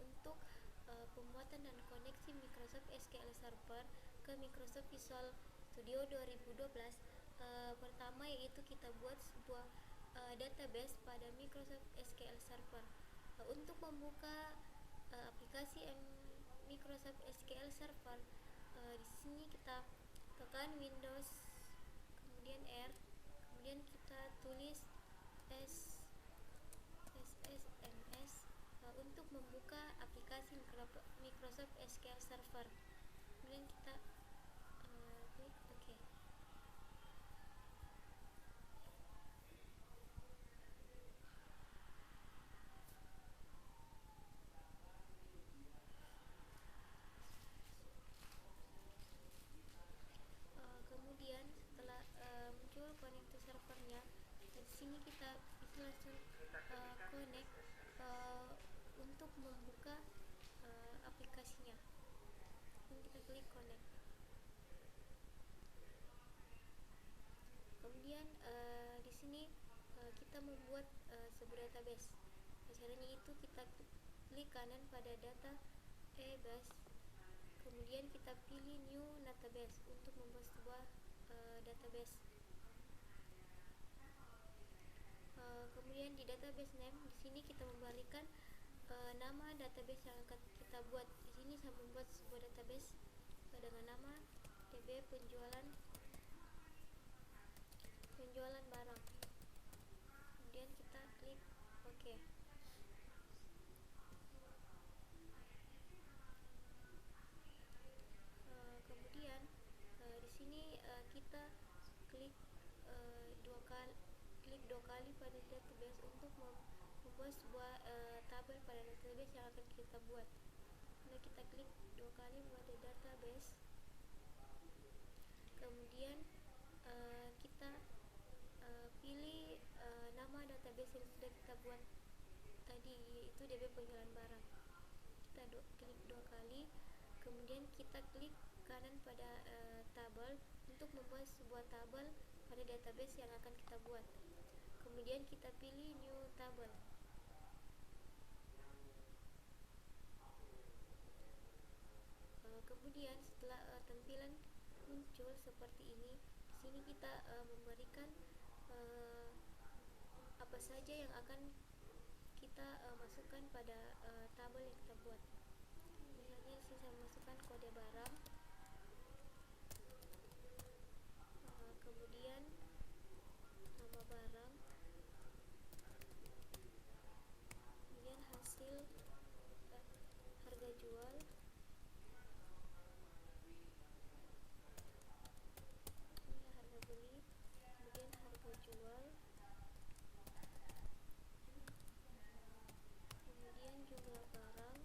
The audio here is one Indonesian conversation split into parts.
untuk pembuatan dan koneksi Microsoft SQL Server ke Microsoft Visual Studio 2012. Pertama yaitu kita buat sebuah database pada Microsoft SQL Server. Untuk membuka aplikasi Microsoft SQL Server, di sini kita tekan Windows, kemudian R, kemudian kita tulis SSMS untuk membuka aplikasi Microsoft SQL Server. Kemudian kita klik OK. Kemudian setelah muncul connect to servernya, di sini kita bisa langsung connect untuk membuka aplikasinya. Dan kita klik connect. Kemudian di sini kita membuat sebuah database. Caranya itu kita klik kanan pada data base, kemudian kita pilih new database untuk membuat sebuah database. Kemudian di database name, di sini kita memberikan nama database yang akan kita buat. Di sini saya membuat sebuah database dengan nama DB penjualan barang. Kemudian kita klik OK. Kemudian di sini kita klik dua kali pada database untuk membuat sebuah tabel pada database yang akan kita buat. Nah, kita klik dua kali pada database. Kemudian kita pilih nama database yang sudah kita buat tadi, yaitu DB penjualan barang. Kita klik dua kali, kemudian kita klik kanan pada tabel untuk membuat sebuah tabel pada database yang akan kita buat. Kemudian kita pilih new table. Kemudian setelah tampilan muncul seperti ini, di sini kita memberikan apa saja yang akan kita masukkan pada tabel yang kita buat. Misalnya di sini saya masukkan kode barang, kemudian nama barang, kemudian hasil harga jual, ini harga beli, kemudian harga jual, kemudian jumlah barang,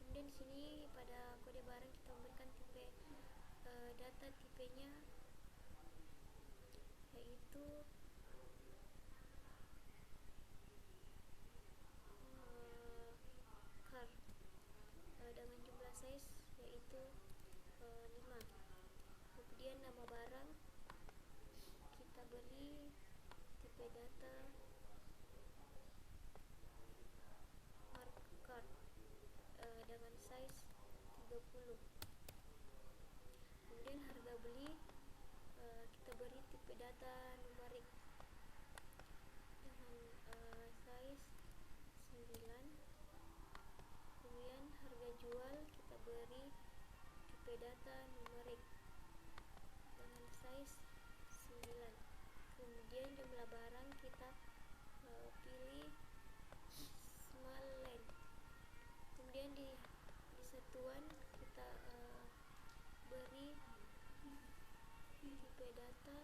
kemudian di sini pada kode barang kita memberikan tipe data tipenya yaitu car, dengan jumlah size yaitu 5. Kemudian nama barang kita beri tipe data mark card dengan size 30. Kemudian harga beli kita beri tipe data numerik dengan size 9. Kemudian harga jual kita beri tipe data numerik dengan size 9. Kemudian jumlah barang kita pilih small line. Kemudian di satuan kita beri tipe data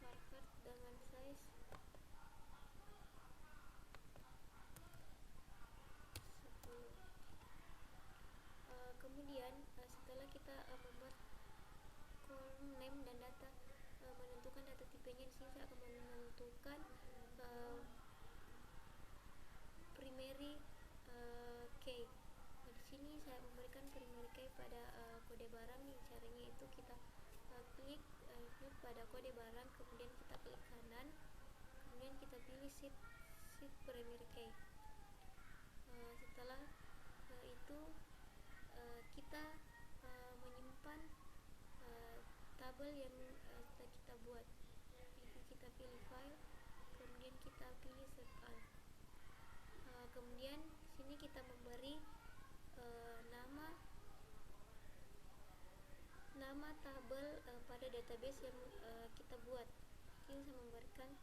market dengan size 10. Kemudian setelah kita membuat column name dan data, menentukan data tipenya, di sini saya akan menentukan primary key. Nah, di sini saya memberikan primary pada kode barang. Nih caranya itu kita klik pada kode barang, kemudian kita klik kanan, kemudian kita pilih sheet primary key. Setelah itu kita menyimpan tabel yang sudah kita buat. Kita pilih file, kemudian kita pilih save all. Kemudian sini kita memberi nama tabel pada database yang kita buat. Ini saya memberikan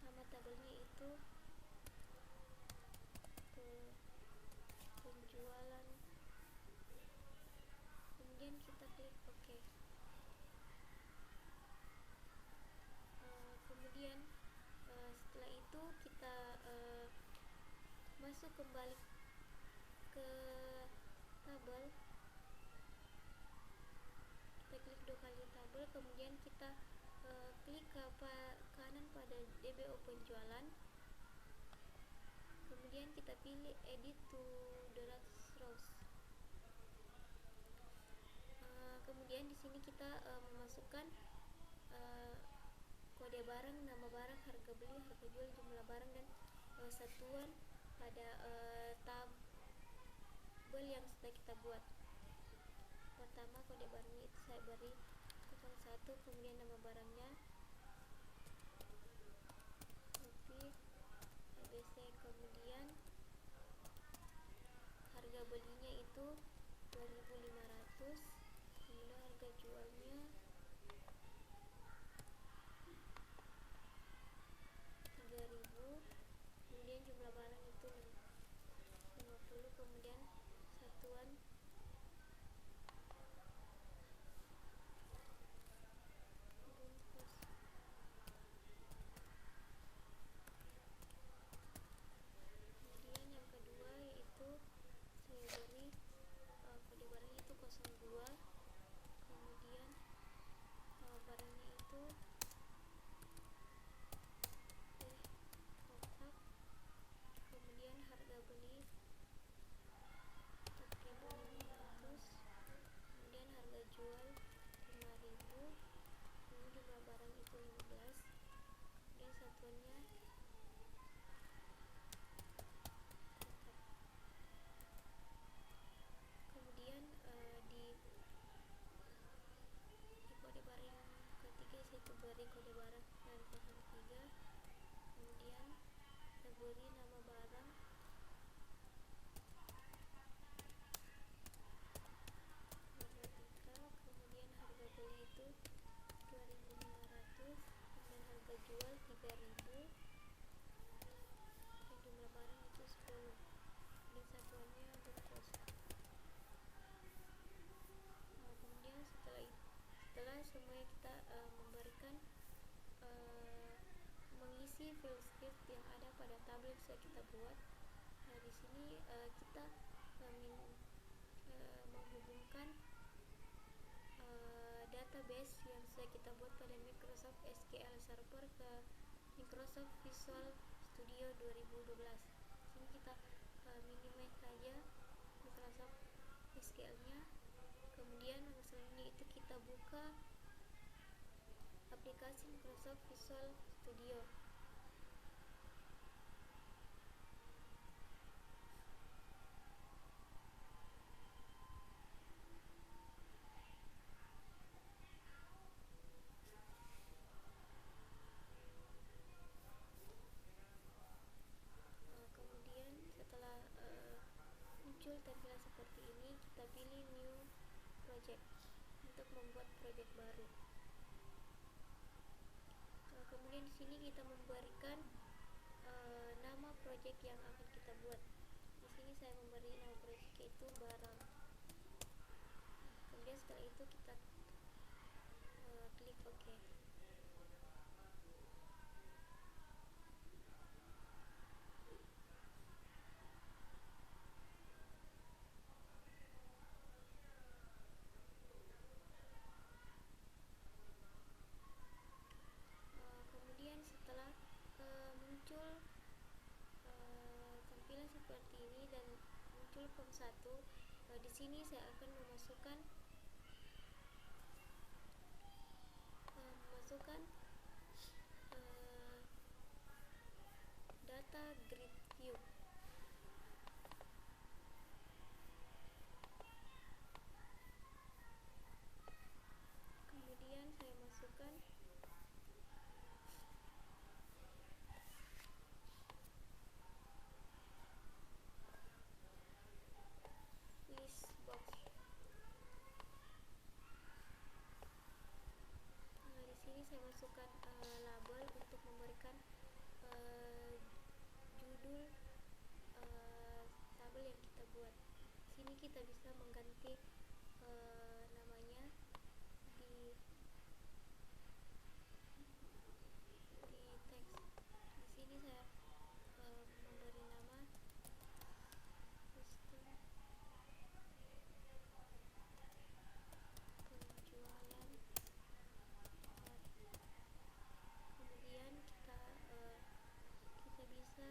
nama tabelnya itu penjualan, kemudian kita klik OK. Kemudian setelah itu kita masuk kembali ke tabel, kita klik dua kali tabel, kemudian kita klik ke kanan pada DBO penjualan, kemudian kita pilih edit to the rows. Kemudian di sini kita memasukkan kode barang, nama barang, harga beli, harga jual, jumlah barang, dan satuan pada tabel yang sudah kita buat. Pertama kode barangnya itu saya beri 01, kemudian nama barangnya Rupi ABC, kemudian harga belinya itu 2.500, kemudian harga jualnya 3.000, kemudian jumlah barang itu 50, kemudian satuan bungkus. Kemudian yang kedua yaitu saya beri kode barang itu 02, kemudian barangnya itu kotak, kemudian harga beli 4.500, kemudian harga jual 5.000, kemudian jumlah barang itu 15, kemudian satuannya kotak. Kemudian di kode barang yang ketiga saya beri kode barang 903, kemudian saya beri nama barang, kemudian harga beli itu 2.500, kemudian harga jual 3.000, dan jumlah barang itu 10, dan satuannya bungkus. Kemudian setelah semuanya kita memberikan mengisi file script yang ada pada tabel yang sudah kita buat. Di sini kita menghubungkan database yang sudah kita buat pada Microsoft SQL Server ke Microsoft Visual Studio 2012. Sini kita minimize saja Microsoft SQL-nya. Kemudian selanjutnya itu kita buka aplikasi Microsoft Visual Studio. Kemudian setelah muncul tampilan seperti ini, kita pilih new project untuk membuat project baru. Kemudian di sini kita memberikan nama project yang akan kita buat. Di sini saya memberi nama project itu barang. Kemudian setelah itu kita klik OK. Kemudian setelah muncul tampilan seperti seperti ini dan muncul form 1. Di sini saya akan memasukkan uh, data grid view. Kemudian saya masukkan list box. Di sini saya masukkan label untuk memberikan judul tabel yang kita buat. Di sini kita bisa mengganti namanya di teks. Di sini saya memberi nama sistem penjualan cat. Kemudian kita bisa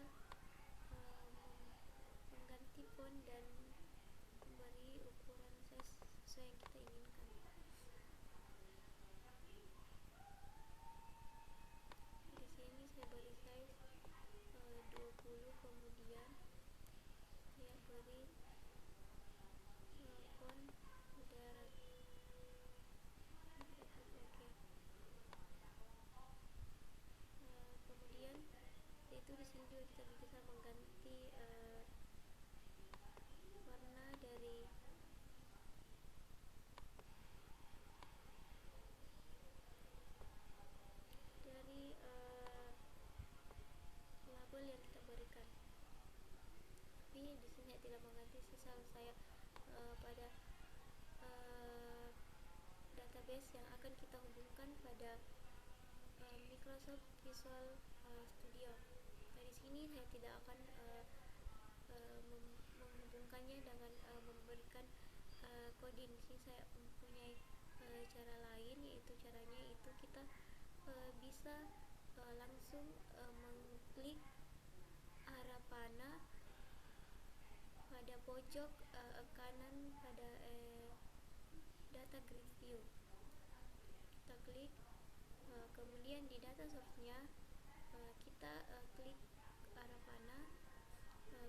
mengganti font dan memberi ukuran size sesuai yang kita inginkan. Di sini saya beri size 20, kemudian saya beri font moderate. Oke. Kemudian itu di sini juga kita bisa mengganti warna dari label yang kita berikan. Tapi di sini saya tidak mengganti, sisa saya pada database yang akan kita hubungkan pada Microsoft Visual Studio. Nah, di sini saya tidak akan menghubungkannya dengan memberikan coding. Di sini saya mempunyai cara lain, yaitu caranya itu kita bisa langsung mengklik arah panah pada pojok kanan pada data grid view. Kita klik, kemudian di data source-nya kita klik arah panah,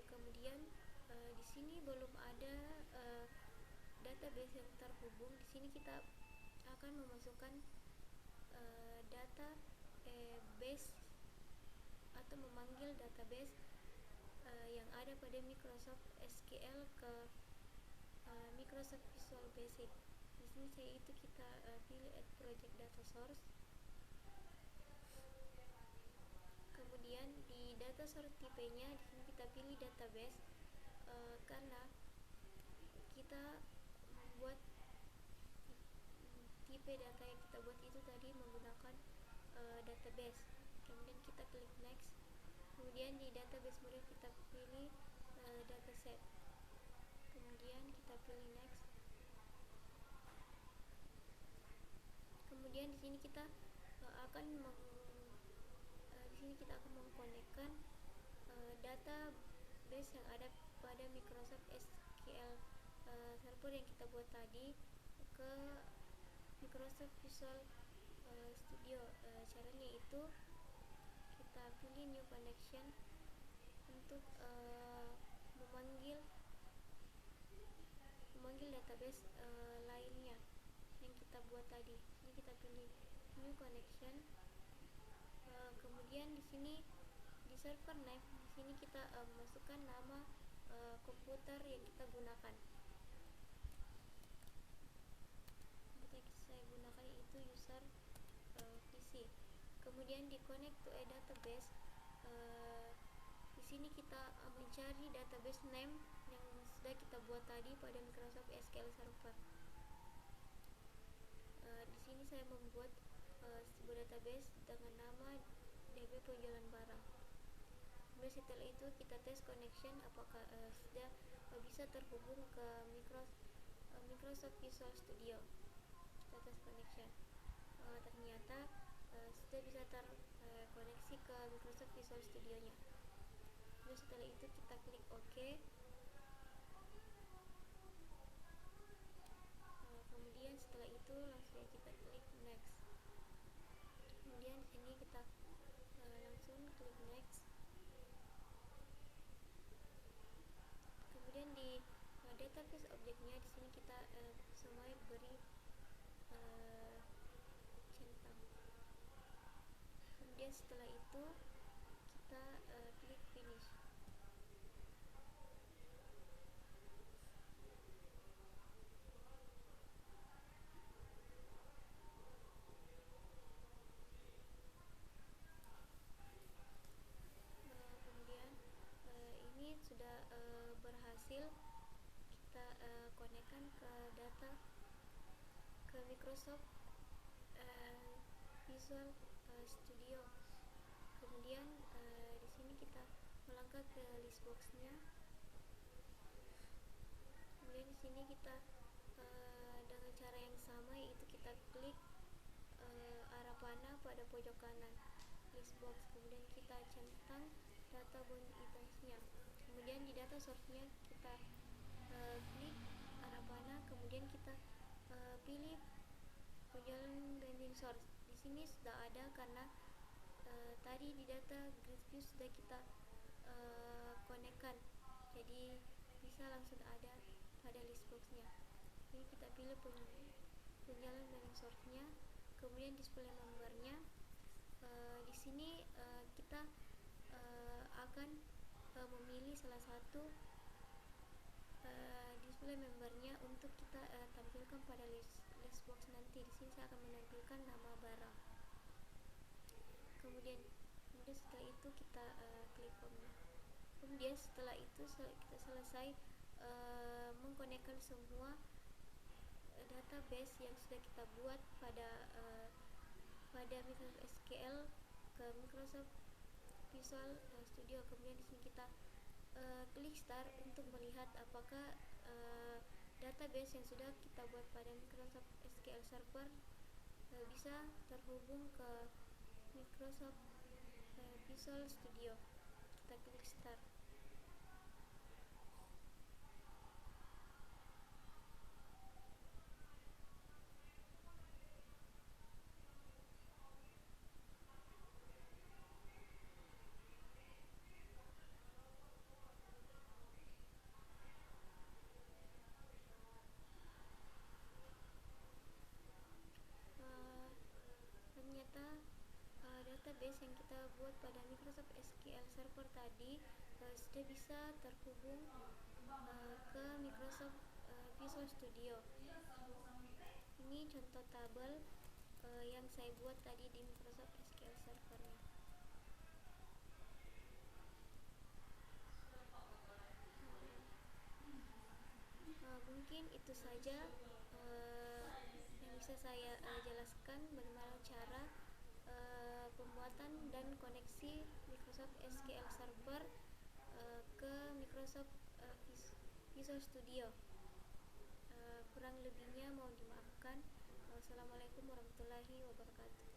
kemudian di sini belum ada database yang terhubung. Di sini kita akan memasukkan data base atau memanggil database yang ada pada Microsoft SQL ke Microsoft Visual Basic. Di sini kita pilih add project data source. Kemudian di data source tipenya di sini kita pilih database karena kita membuat tipe data yang kita buat itu tadi menggunakan database. Kemudian kita klik next. Kemudian di database model kita pilih dataset. Kemudian kita pilih next. Kemudian di sini kita akan mengkonekkan database yang ada pada Microsoft SQL Server yang kita buat tadi ke Microsoft Visual Studio. Caranya itu kita pilih new connection untuk memanggil database lainnya yang kita buat tadi. Ini kita pilih new connection. Kemudian di sini di server name, di sini kita masukkan nama komputer yang kita gunakan. Yang saya gunakan itu user PC. Kemudian di connect to a database. Di sini kita mencari database name yang sudah kita buat tadi pada Microsoft SQL Server. Di sini saya membuat sebuah database dengan nama DB penjualan barang. Kemudian setelah itu kita tes connection apakah sudah bisa terhubung ke Microsoft Visual Studio. Kita tes connection. Ternyata sudah bisa terkoneksi ke Microsoft Visual Studio-nya. Kemudian setelah itu kita klik OK. Kemudian setelah itu langsung kita klik next. Kemudian di sini kita langsung klik next. Kemudian di database objeknya di sini kita semua beri centang. Kemudian setelah itu kita klik finish. Kemudian ini sudah berhasil kita konekkan ke data ke Microsoft Visual Studio. Kemudian di sini kita melangkah ke list box-nya. Kemudian di sini kita dengan cara yang sama, yaitu kita klik arah panah pada pojok kanan list box. Kemudian kita centang data bound events-nya. Kemudian di data source-nya kita klik arah panah. Kemudian kita pilih penjualan binding source. Di sini sudah ada karena tadi di data grid view sudah kita konekkan, jadi bisa langsung ada pada list box-nya. Ini kita pilih penjualan binding source-nya. Kemudian display member-nya. Di sini kita akan memilih salah satu display membernya untuk kita tampilkan pada list box nanti. Di sini saya akan menampilkan nama barang. Kemudian setelah itu kita klik home. Kemudian setelah itu kita selesai mengkonekkan semua database yang sudah kita buat pada Microsoft SQL ke Microsoft Visual Studio. Kemudian di sini kita klik start untuk melihat apakah database yang sudah kita buat pada Microsoft SQL Server bisa terhubung ke Microsoft Visual Studio. Kita klik start. Ternyata database yang kita buat pada Microsoft SQL Server tadi sudah bisa terhubung ke Microsoft Visual Studio. Ini contoh tabel yang saya buat tadi di Microsoft SQL Server-nya. Mungkin itu saja yang bisa saya jelaskan bagaimana cara pembuatan dan koneksi Microsoft SQL Server ke Microsoft Visual Studio. Kurang lebihnya mohon dimaafkan. Wassalamualaikum warahmatullahi wabarakatuh.